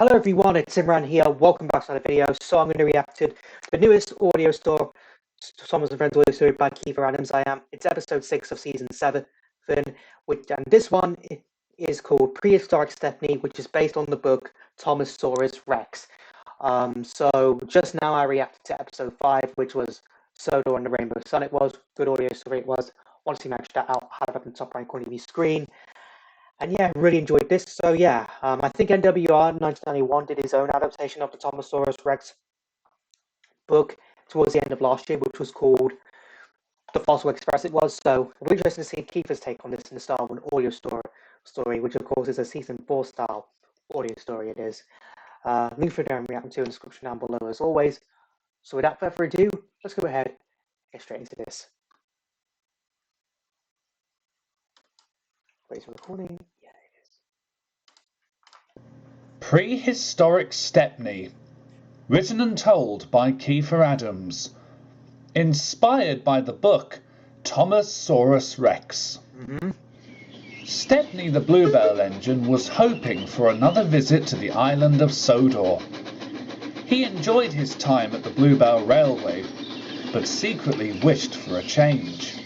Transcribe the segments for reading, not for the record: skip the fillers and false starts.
Hello everyone, it's Imran here. Welcome back to another video. So I'm going to react to the newest audio store, Thomas and Friends audio story by Kiefer Adams. It's episode 6 of season 7, and this one is called Prehistoric Stepney, which is based on the book Thomasaurus Rex. So just now I reacted to episode 5, which was Sodor and the Rainbow Sun. It was good audio story. It was. Once you match that out, have it up in the top right corner of your screen. And yeah, really enjoyed this. So yeah, I think NWR 1991 did his own adaptation of the Thomasaurus Rex book towards the end of last year, which was called The Fossil Express. It was. So it'll be interesting to see Kiefer's take on this in the style of an audio story, which of course is a season 4 style audio story. It is. Link for them reacting to in the description down below as always. So without further ado, let's go ahead and get straight into this. Wait for recording. Yeah, it is. Prehistoric Stepney, written and told by Kiefer Adams, inspired by the book Thomasaurus Rex. Stepney the Bluebell engine was hoping for another visit to the island of Sodor. He enjoyed his time at the Bluebell Railway, but secretly wished for a change.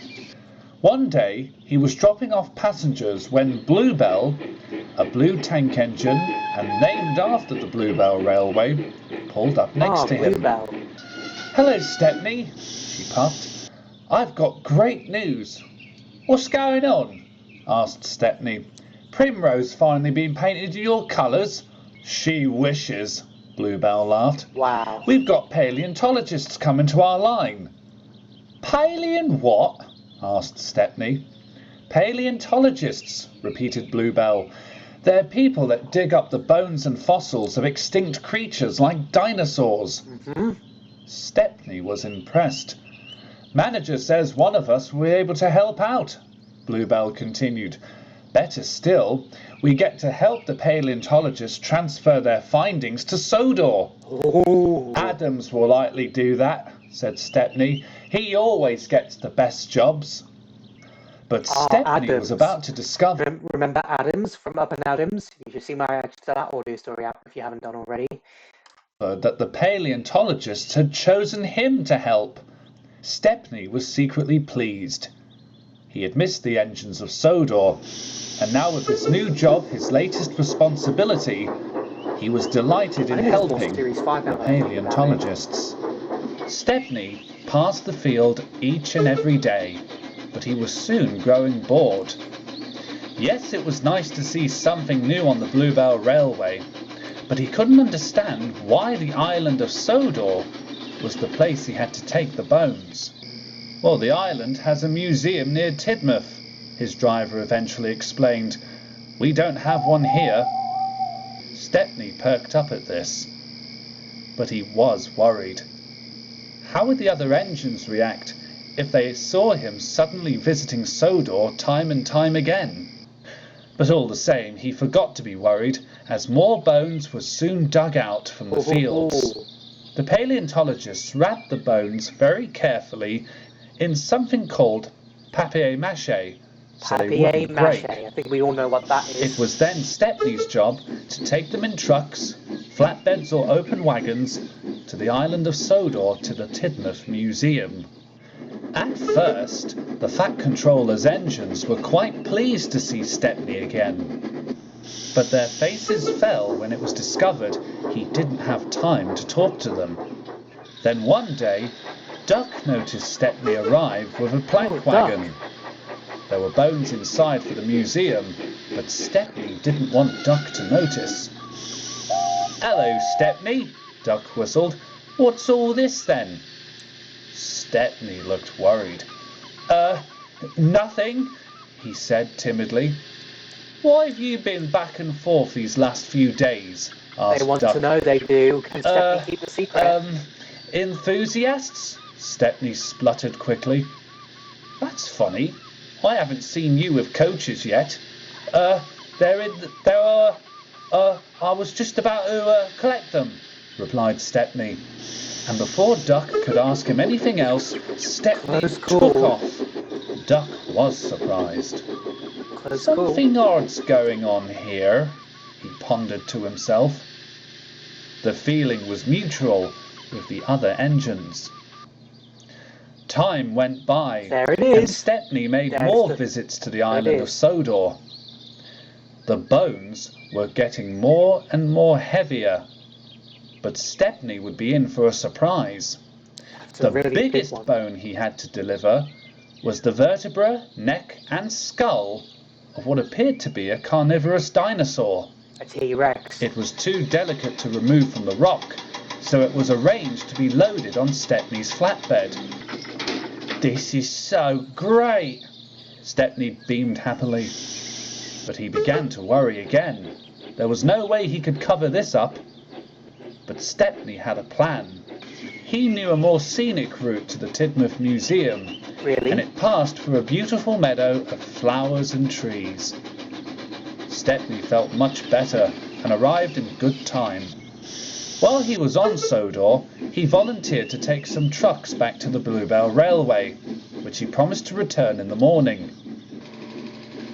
One day he was dropping off passengers when Bluebell, a blue tank engine and named after the Bluebell Railway, pulled up next to him. Bluebell. "Hello, Stepney," she puffed. "I've got great news." "What's going on?" asked Stepney. "Primrose finally been painted your colours?" "She wishes," Bluebell laughed. Wow. "We've got paleontologists coming to our line." "Paleon what?" asked Stepney. "Paleontologists," repeated Bluebell. "They're people that dig up the bones and fossils of extinct creatures like dinosaurs." Stepney was impressed. "Manager says one of us will be able to help out," Bluebell continued. "Better still, we get to help the paleontologists transfer their findings to Sodor." Ooh. "Adams will likely do that," said Stepney. "He always gets the best jobs." But Stepney was about to discover... Remember Adams from Up and Adams? You should see my reaction to that audio story app if you haven't done already. that the paleontologists had chosen him to help. Stepney was secretly pleased. He had missed the engines of Sodor, and now with his new job, his latest responsibility, he was delighted in helping the paleontologists. Stepney passed the field each and every day, but he was soon growing bored. Yes, it was nice to see something new on the Bluebell Railway, but he couldn't understand why the island of Sodor was the place he had to take the bones. "Well, the island has a museum near Tidmouth," his driver eventually explained. "We don't have one here." Stepney perked up at this, but he was worried. How would the other engines react if they saw him suddenly visiting Sodor time and time again? But all the same, he forgot to be worried, as more bones were soon dug out from the fields. The paleontologists wrapped the bones very carefully in something called papier-mâché, so they wouldn't break. I think we all know what that is. It was then Stepney's job to take them in trucks, flatbeds or open wagons to the island of Sodor to the Tidmouth Museum. At first, the Fat Controller's engines were quite pleased to see Stepney again, but their faces fell when it was discovered he didn't have time to talk to them. Then one day, Duck noticed Stepney arrive with a plank wagon. There were bones inside for the museum, but Stepney didn't want Duck to notice. "Hello, Stepney," Duck whistled. "What's all this then?" Stepney looked worried. Nothing," he said timidly. "Why have you been back and forth these last few days?" asked They want Duck. to know, they do. Can Stepney keep the secret? Enthusiasts?" Stepney spluttered quickly. "That's funny. I haven't seen you with coaches yet." I was just about to collect them," replied Stepney. And before Duck could ask him anything else, Stepney took off. Duck was surprised. "Something odd's going on here," he pondered to himself. The feeling was mutual with the other engines. Time went by, There it and is. Stepney made There's more the- visits to the there it island of is. Sodor. The bones were getting more and more heavier, but Stepney would be in for a surprise. It's The a really big biggest one. bone he had to deliver was the vertebra, neck and skull of what appeared to be a carnivorous dinosaur. A T-Rex. It was too delicate to remove from the rock, so it was arranged to be loaded on Stepney's flatbed. "This is so great!" Stepney beamed happily. But he began to worry again. There was no way he could cover this up. But Stepney had a plan. He knew a more scenic route to the Tidmouth Museum, Really? and it passed through a beautiful meadow of flowers and trees. Stepney felt much better and arrived in good time. While he was on Sodor, he volunteered to take some trucks back to the Bluebell Railway, which he promised to return in the morning.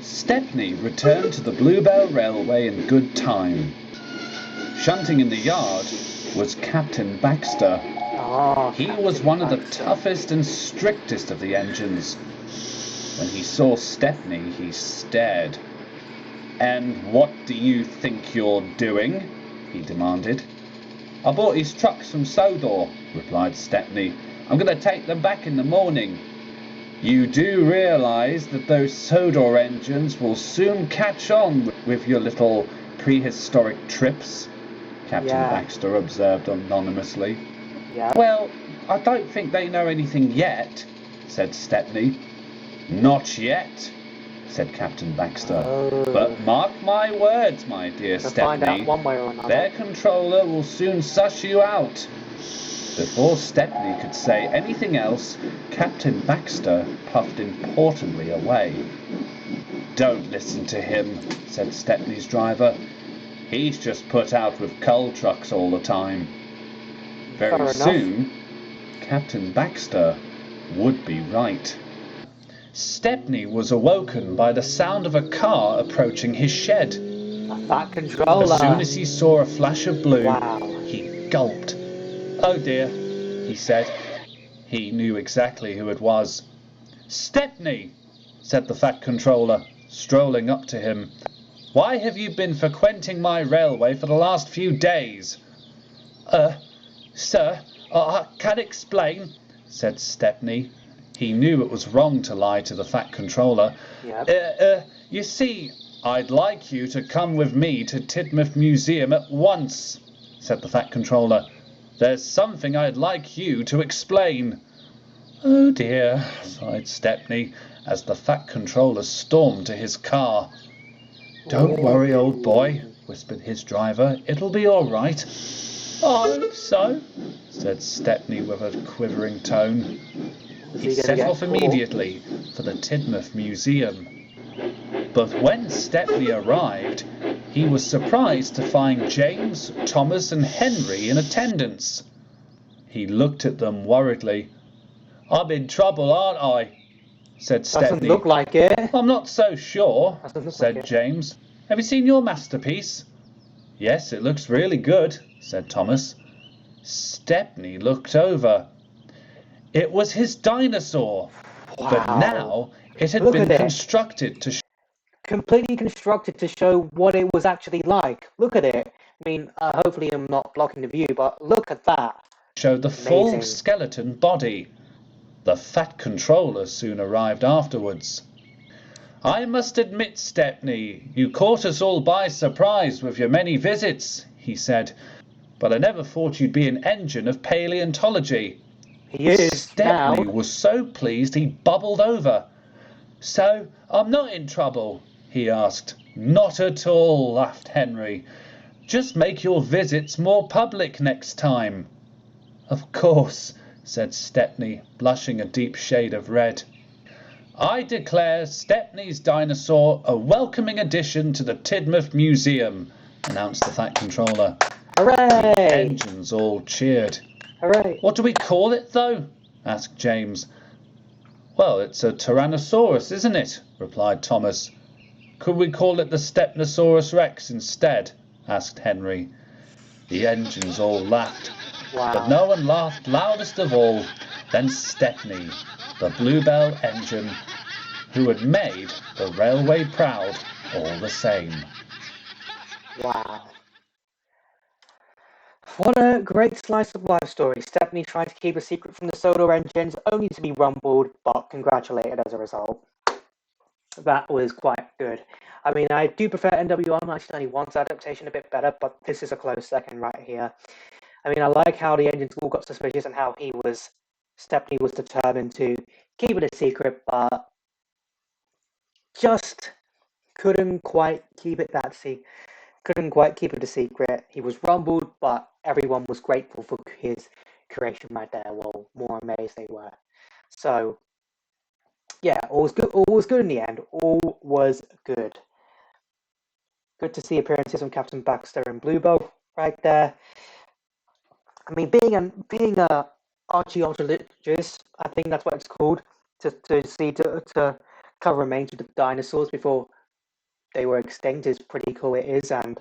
Stepney returned to the Bluebell Railway in good time. Shunting in the yard was Captain Baxter. Oh, He Captain was one of the Baxter. toughest and strictest of the engines. When he saw Stepney, he stared. "And what do you think you're doing?" he demanded. "I bought his trucks from Sodor," replied Stepney. "I'm going to take them back in the morning." "You do realise that those Sodor engines will soon catch on with your little prehistoric trips?" Captain Yeah. Baxter observed anonymously. Yeah. "Well, I don't think they know anything yet," said Stepney. "Not yet," said Captain Baxter. Oh. "But mark my words, my dear We'll find out Stepney, one way or another. their controller will soon suss you out." Before Stepney could say anything else, Captain Baxter puffed importantly away. "Don't listen to him," said Stepney's driver. "He's just put out with coal trucks all the time." Fair Very enough. soon, Captain Baxter would be right. Stepney was awoken by the sound of a car approaching his shed. A fat controller. As soon as he saw a flash of blue, Wow. he gulped. "Oh dear," he said. He knew exactly who it was. "Stepney," said the fat controller, strolling up to him. "Why have you been frequenting my railway for the last few days?" Sir, I can't explain," said Stepney. He knew it was wrong to lie to the fat controller. Yep. You see, I'd like you to come with me to Tidmouth Museum at once," said the fat controller. "There's something I'd like you to explain." "Oh dear," sighed Stepney, as the fat controller stormed to his car. "Don't worry, old boy," whispered his driver. "It'll be all right." "I hope so," said Stepney with a quivering tone. Is He he gonna set get off caught? immediately for the Tidmouth Museum. But when Stepney arrived, he was surprised to find James, Thomas and Henry in attendance. He looked at them worriedly. "I'm in trouble, aren't I?" said Doesn't Stepney. look like it. "I'm not so sure," Doesn't look said like it. James. "Have you seen your masterpiece?" "Yes, it looks really good," said Thomas. Stepney looked over. It was his dinosaur, but Wow. now it had Look been at it. constructed to Completely constructed to show what it was actually like. Look at it. I mean, hopefully I'm not blocking the view, but look at that. show the full Amazing. skeleton body. The fat controller soon arrived afterwards. "I must admit, Stepney, you caught us all by surprise with your many visits," he said. "But I never thought you'd be an engine of paleontology." He is Stepney now. was so pleased he bubbled over. "So I'm not in trouble?" he asked. "Not at all," laughed Henry. "Just make your visits more public next time." "Of course," said Stepney, blushing a deep shade of red. "I declare Stepney's dinosaur a welcoming addition to the Tidmouth Museum," announced the fat controller. Hooray! The engines all cheered. Hooray! "What do we call it, though?" asked James. "Well, it's a Tyrannosaurus, isn't it?" replied Thomas. "Could we call it the Stepnosaurus Rex instead?" asked Henry. The engines all laughed, Wow. but no one laughed loudest of all than Stepney, the Bluebell engine, who had made the railway proud all the same. Wow. What a great slice of life story. Stepney trying to keep a secret from the Sodor engines, only to be rumbled, but congratulated as a result. That was quite good. I mean, I do prefer NWR 1991's adaptation a bit better, but this is a close second right here. I mean, I like how the engines all got suspicious and how Stepney was determined to keep it a secret, but just couldn't quite keep it a secret. He was rumbled, but everyone was grateful for his creation right there. Well, more amazed they were. So, yeah, all was good. All was good in the end. All was good. Good to see appearances from Captain Baxter and Bluebell right there. I mean, being a archaeologist, I think that's what it's called, to cover remains of the dinosaurs before they were extinct is pretty cool. It is, and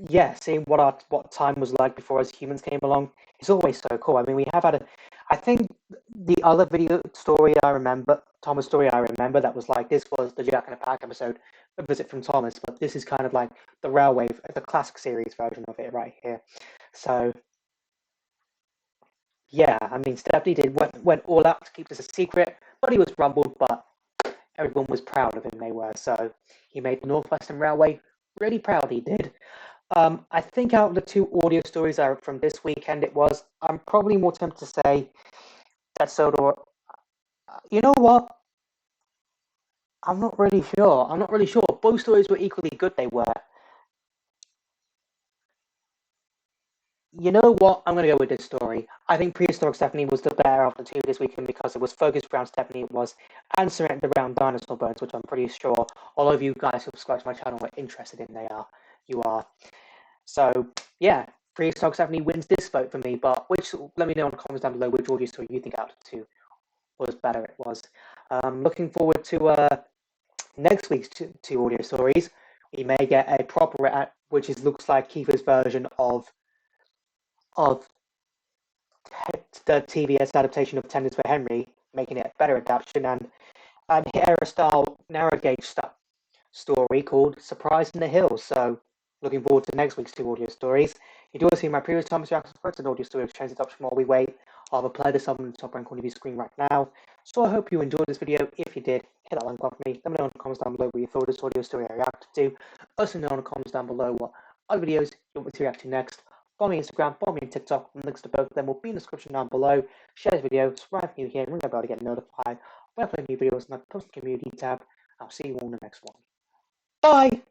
yeah, seeing what time was like before as humans came along is always so cool. I mean, we have had I think the other video story I remember, Thomas story I remember that was like this was the Jack in the Pack episode, A Visit from Thomas, but this is kind of like the Railway, the classic series version of it right here. So yeah, I mean, Stepney went all out to keep this a secret, but he was rumbled, but everyone was proud of him. They were so he made the Northwestern Railway really proud. He did. I think out of the two audio stories that are from this weekend, I'm probably more tempted to say that Sodor. You know what? I'm not really sure. I'm not really sure. Both stories were equally good. They were. You know what? I'm going to go with this story. I think Prehistoric Stephanie was the better of the two this weekend because it was focused around Stephanie. It was and centered around dinosaur bones, which I'm pretty sure all of you guys who subscribe to my channel were interested in. You are. So yeah, Prehistoric Stephanie wins this vote for me. But let me know in the comments down below which audio story you think out of the two was better. It was. Looking forward to next week's two audio stories. We may get a proper which looks like Kiefer's version of the TBS adaptation of Tenders for Henry, making it a better adaptation, and a style narrow gauge story called Surprise in the Hills. So looking forward to next week's two audio stories. You do want to see my previous Thomas Jackson's first an audio story of Change Adoption while we wait. I'll have played this up in the top right corner of your screen right now. So I hope you enjoyed this video. If you did, hit that like button for me. Let me know in the comments down below what you thought of this audio story I reacted to. Also know in the comments down below what other videos you want me to react to next. Follow me on Instagram, follow me on TikTok, and links to both of them will be in the description down below. Share this video, subscribe if you're new here, and ring the bell to get notified when I upload new videos in the post community tab. I'll see you all in the next one. Bye!